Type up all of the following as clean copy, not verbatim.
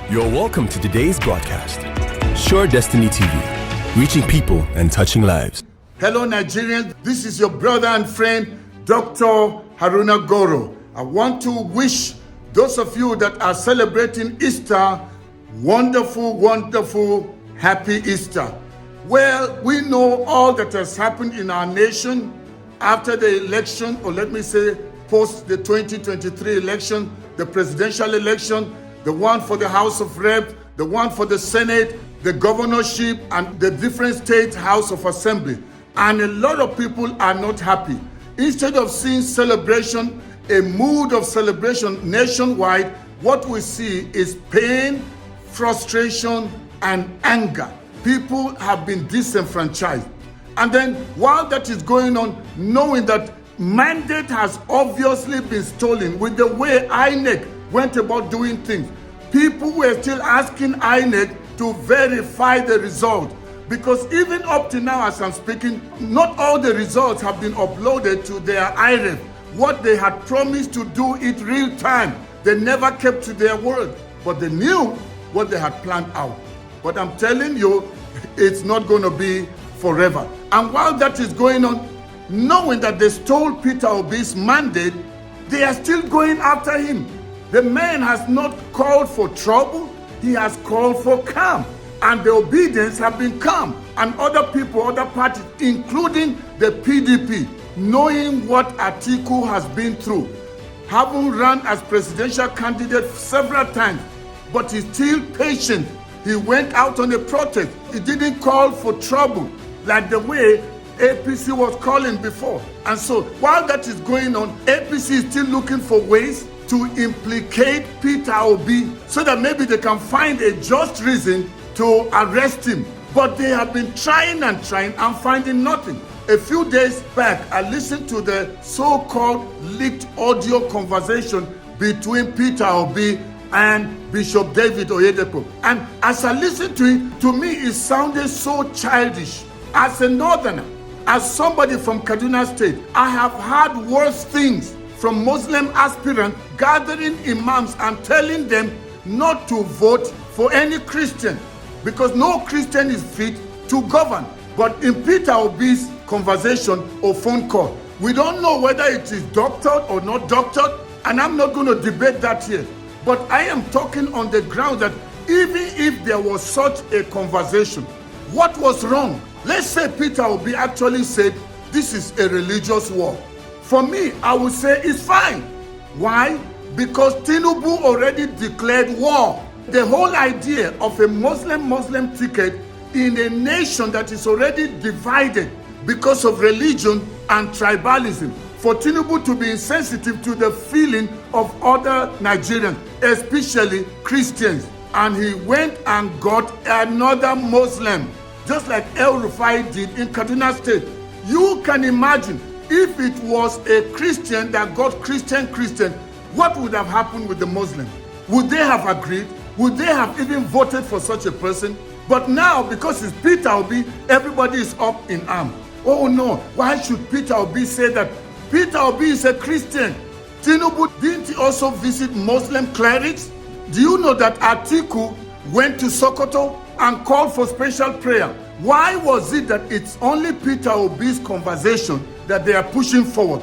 You're welcome to today's broadcast. Sure Destiny TV, reaching people and touching lives. Hello, Nigerians. This is your brother and friend, Dr. Haruna Goro. I want to wish those of you that are celebrating Easter, wonderful, wonderful, happy Easter. Well, we know all that has happened in our nation after the election, or let me say, post the 2023 election, the presidential election, the one for the House of Reps, the one for the Senate, the governorship, and the different state House of Assembly. And a lot of people are not happy. Instead of seeing celebration, a mood of celebration nationwide, what we see is pain, frustration, and anger. People have been disenfranchised. And then while that is going on, knowing that mandate has obviously been stolen with the way INEC went about doing things, people were still asking INEC to verify the result, because even up to now as I'm speaking, not all the results have been uploaded to their IREF. What they had promised to do it real time, they never kept to their word, but they knew what they had planned out. But I'm telling you, it's not going to be forever. And while that is going on, knowing that they stole Peter Obi's mandate, they are still going after him. The man has not called for trouble, he has called for calm. And the obedience have been calm. And other people, other parties, including the PDP, knowing what Atiku has been through, having run as presidential candidate several times, but he's still patient. He went out on a protest. He didn't call for trouble like the way APC was calling before. And so while that is going on, APC is still looking for ways to implicate Peter Obi so that maybe they can find a just reason to arrest him. But they have been trying and finding nothing. A few days back, I listened to the so-called leaked audio conversation between Peter Obi and Bishop David Oyedepo. And as I listened to it, to me it sounded so childish. As a northerner, as somebody from Kaduna State, I have heard worse things from Muslim aspirants gathering imams and telling them not to vote for any Christian because no Christian is fit to govern. But in Peter Obi's conversation or phone call, we don't know whether it is doctored or not doctored, and I'm not going to debate that here. But I am talking on the ground that even if there was such a conversation, what was wrong? Let's say Peter Obi actually said, this is a religious war. For me, I would say it's fine. Why? Because Tinubu already declared war. The whole idea of a Muslim ticket in a nation that is already divided because of religion and tribalism, for Tinubu to be insensitive to the feeling of other Nigerians, especially Christians, and he went and got another Muslim, just like El Rufai did in Kaduna State. You can imagine if it was a Christian that got Christian, what would have happened with the Muslim? Would they have agreed? Would they have even voted for such a person? But now, because it's Peter Obi, everybody is up in arms. Oh no, why should Peter Obi say that? Peter Obi is a Christian. Tinubu, didn't he also visit Muslim clerics? Do you know that Atiku went to Sokoto and called for special prayer? Why was it that it's only Peter Obi's conversation that they are pushing forward?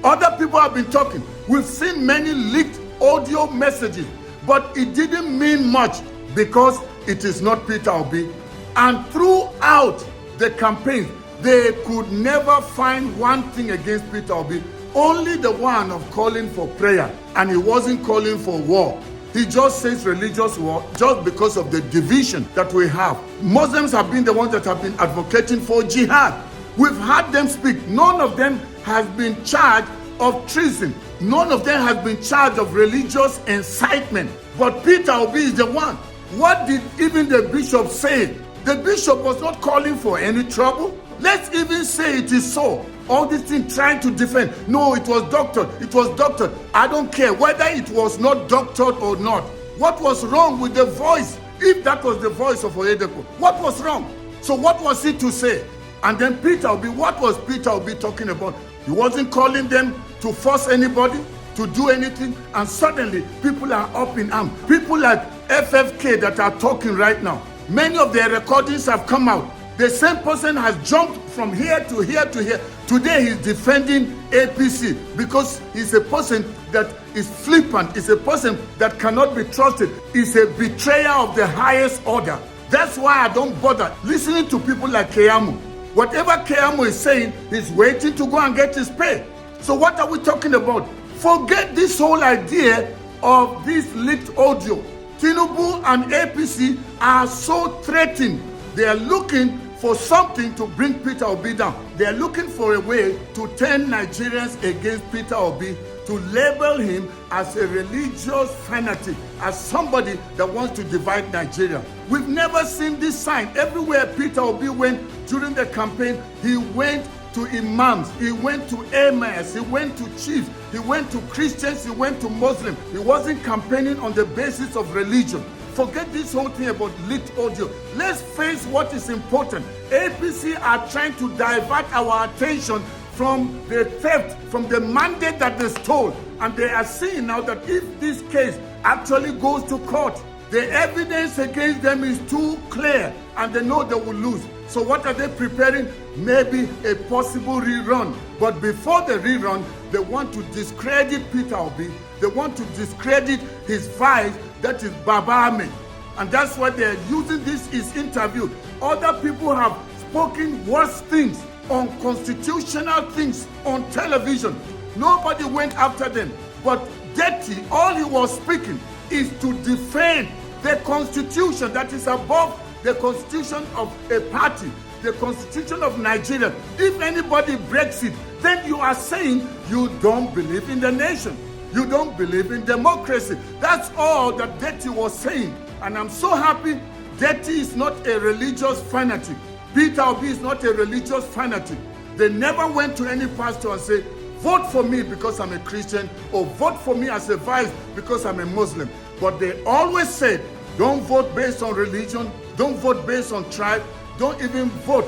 Other people have been talking. We've seen many leaked audio messages, but it didn't mean much because it is not Peter Obi. And throughout the campaign, they could never find one thing against Peter Obi, only the one of calling for prayer. And he wasn't calling for war. He just says religious war just because of the division that we have. Muslims have been the ones that have been advocating for jihad. We've had them speak. None of them has been charged of treason. None of them has been charged of religious incitement. But Peter Obi is the one. What did even the bishop say? The bishop was not calling for any trouble. Let's even say it is so. All this thing trying to defend. No, it was doctored. It was doctored. I don't care whether it was not doctored or not. What was wrong with the voice? If that was the voice of Oyedepo, what was wrong? So what was he to say? And then Peter Obi, what was Peter Obi talking about? He wasn't calling them to force anybody to do anything, and suddenly people are up in arms. People like FFK that are talking right now. Many of their recordings have come out. The same person has jumped from here to here to here. Today he's defending APC because he's a person that is flippant. He's a person that cannot be trusted. He's a betrayer of the highest order. That's why I don't bother listening to people like Keamu. Whatever Keamu is saying, he's waiting to go and get his pay. So what are we talking about? Forget this whole idea of this leaked audio. Tinubu and APC are so threatened. They are looking for something to bring Peter Obi down. They are looking for a way to turn Nigerians against Peter Obi, to label him as a religious fanatic, as somebody that wants to divide Nigeria. We've never seen this sign. Everywhere Peter Obi went during the campaign, he went to imams, he went to emirs, he went to chiefs, he went to Christians, he went to Muslims. He wasn't campaigning on the basis of religion. Forget this whole thing about leaked audio. Let's face what is important. APC are trying to divert our attention from the theft, from the mandate that they stole. And they are seeing now that if this case actually goes to court, the evidence against them is too clear and they know they will lose. So what are they preparing? Maybe a possible rerun. But before the rerun, they want to discredit Peter Obi. They want to discredit his vice, that is Baba Ahmed. And that's why they're using this his interview. Other people have spoken worse things, unconstitutional things on television. Nobody went after them. But Detty, all he was speaking is to defend the constitution that is above the constitution of a party, the constitution of Nigeria. If anybody breaks it, then you are saying you don't believe in the nation. You don't believe in democracy. That's all that Detty was saying. And I'm so happy Detty is not a religious fanatic. Peter Obi is not a religious fanatic. They never went to any pastor and said, vote for me because I'm a Christian, or vote for me as a vice because I'm a Muslim. But they always said, don't vote based on religion, don't vote based on tribe, don't even vote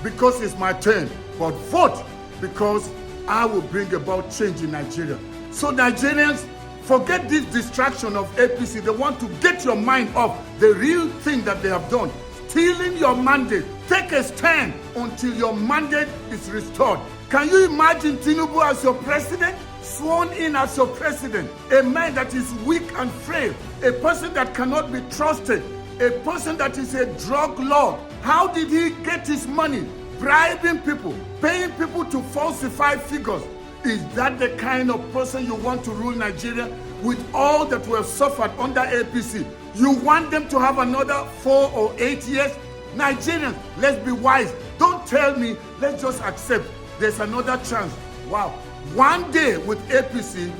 because it's my turn, but vote because I will bring about change in Nigeria. So Nigerians, forget this distraction of APC. They want to get your mind off the real thing that they have done. Stealing your mandate. Take a stand until your mandate is restored. Can you imagine Tinubu as your president? Sworn in as your president. A man that is weak and frail. A person that cannot be trusted. A person that is a drug lord. How did he get his money? Bribing people. Paying people to falsify figures. Is that the kind of person you want to rule Nigeria? With all that we have suffered under APC, you want them to have another 4 or 8 years? Nigerians, let's be wise. Don't tell me, let's just accept there's another chance. Wow. One day with APC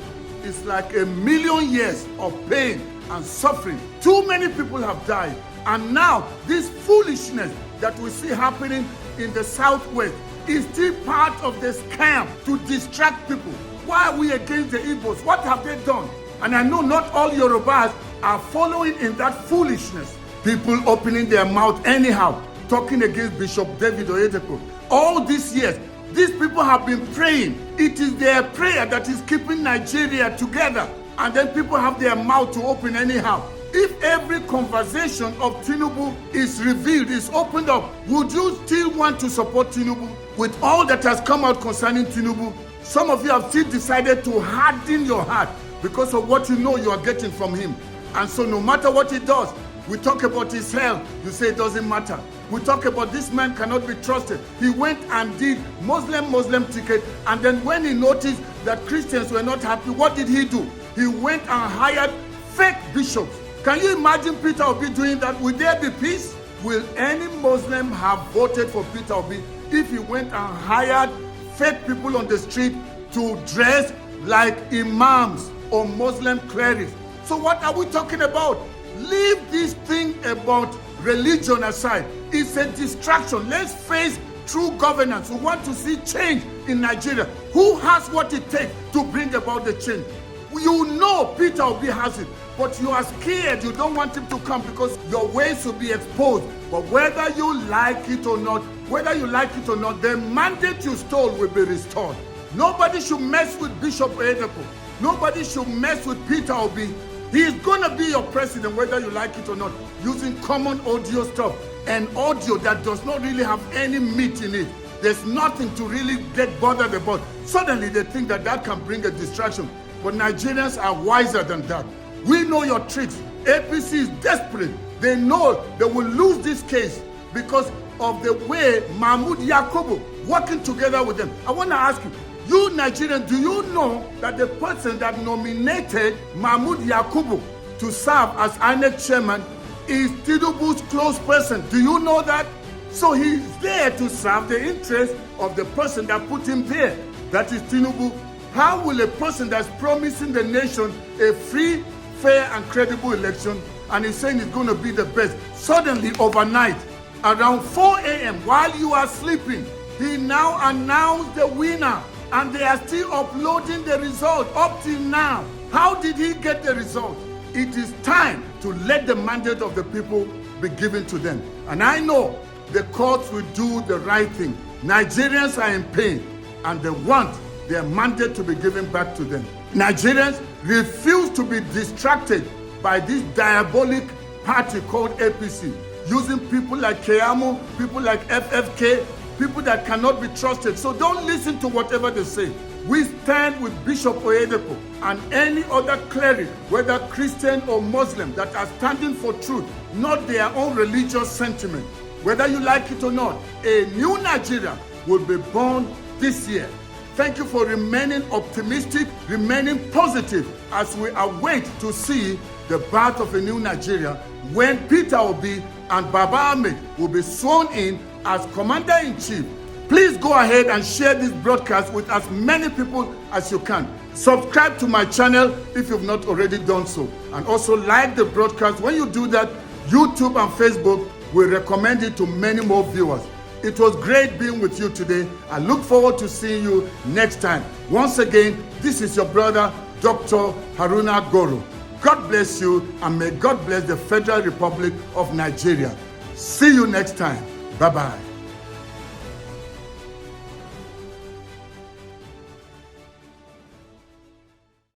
is like 1,000,000 years of pain and suffering. Too many people have died. And now, this foolishness that we see happening in the Southwest is still part of the scam to distract people. Why are we against the Igbos? What have they done? And I know not all Yorubas are following in that foolishness. People opening their mouth anyhow, talking against Bishop David Oyedepo. All these years, these people have been praying. It is their prayer that is keeping Nigeria together. And then people have their mouth to open anyhow. If every conversation of Tinubu is revealed, is opened up, would you still want to support Tinubu? With all that has come out concerning Tinubu, some of you have still decided to harden your heart because of what you know you are getting from him. And so no matter what he does, we talk about his health, you say it doesn't matter. We talk about this man cannot be trusted. He went and did Muslim ticket, and then when he noticed that Christians were not happy, what did he do? He went and hired fake bishops. Can you imagine Peter Obi doing that? Will there be peace? Will any Muslim have voted for Peter Obi if he went and hired fake people on the street to dress like imams or Muslim clerics? So what are we talking about? Leave this thing about religion aside. It's a distraction. Let's face true governance. We want to see change in Nigeria. Who has what it takes to bring about the change? You know Peter Obi has it, but you are scared. You don't want him to come because your ways will be exposed. But whether you like it or not, the mandate you stole will be restored. Nobody should mess with Bishop Oyedepo. Nobody should mess with Peter Obi. He is going to be your president, whether you like it or not, using common audio stuff and audio that does not really have any meat in it. There's nothing to really get bothered about. Suddenly they think that that can bring a distraction. But Nigerians are wiser than that. We know your tricks. APC is desperate. They know they will lose this case because of the way Mahmoud Yakubu working together with them. I want to ask you, you Nigerians, do you know that the person that nominated Mahmoud Yakubu to serve as INEC chairman is Tinubu's close person? Do you know that? So he's there to serve the interest of the person that put him there. That is Tinubu. How will a person that's promising the nation a free, fair, and credible election, and he's saying it's going to be the best, suddenly overnight, around 4 a.m., while you are sleeping, he now announced the winner, and they are still uploading the result up till now. How did he get the result? It is time to let the mandate of the people be given to them. And I know the courts will do the right thing. Nigerians are in pain, and they want their mandate to be given back to them. Nigerians refuse to be distracted by this diabolic party called APC, using people like Keyamo, people like FFK, people that cannot be trusted. So don't listen to whatever they say. We stand with Bishop Oyedepo and any other cleric, whether Christian or Muslim, that are standing for truth, not their own religious sentiment. Whether you like it or not, a new Nigeria will be born this year. Thank you for remaining optimistic, remaining positive as we await to see the birth of a new Nigeria when Peter Obi and Baba Ahmed will be sworn in as Commander-in-Chief. Please go ahead and share this broadcast with as many people as you can. Subscribe to my channel if you've not already done so. And also like the broadcast. When you do that, YouTube and Facebook will recommend it to many more viewers. It was great being with you today. I look forward to seeing you next time. Once again, this is your brother, Dr. Haruna Goro. God bless you, and may God bless the Federal Republic of Nigeria. See you next time. Bye-bye.